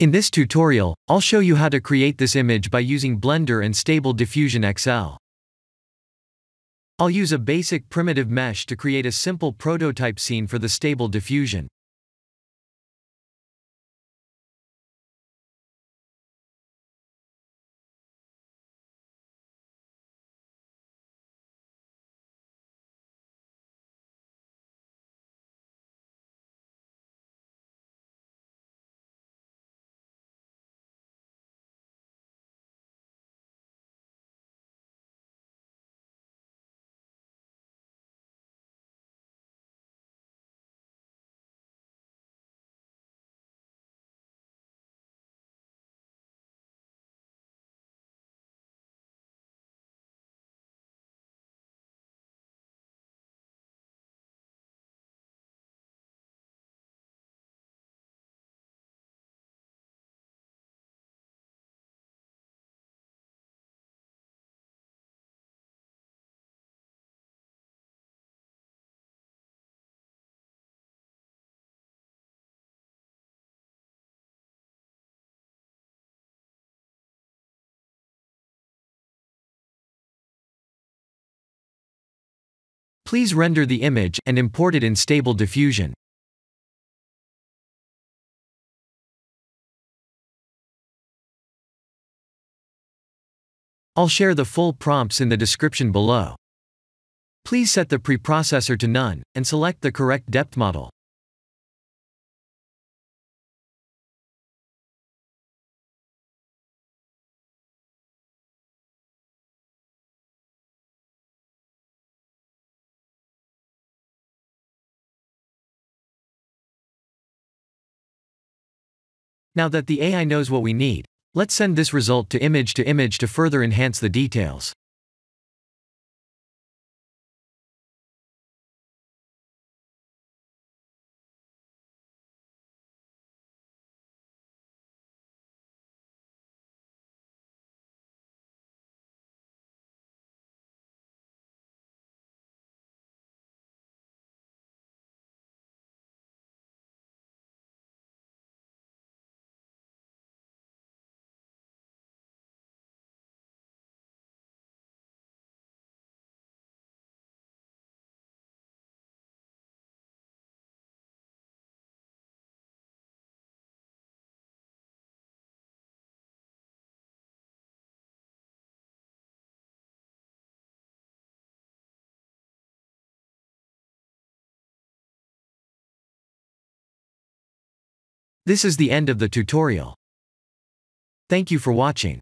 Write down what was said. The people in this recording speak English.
In this tutorial, I'll show you how to create this image by using Blender and Stable Diffusion XL. I'll use a basic primitive mesh to create a simple prototype scene for the Stable Diffusion. Please render the image and import it in Stable Diffusion. I'll share the full prompts in the description below. Please set the preprocessor to none, and select the correct depth model. Now that the AI knows what we need, let's send this result to image to further enhance the details. This is the end of the tutorial. Thank you for watching.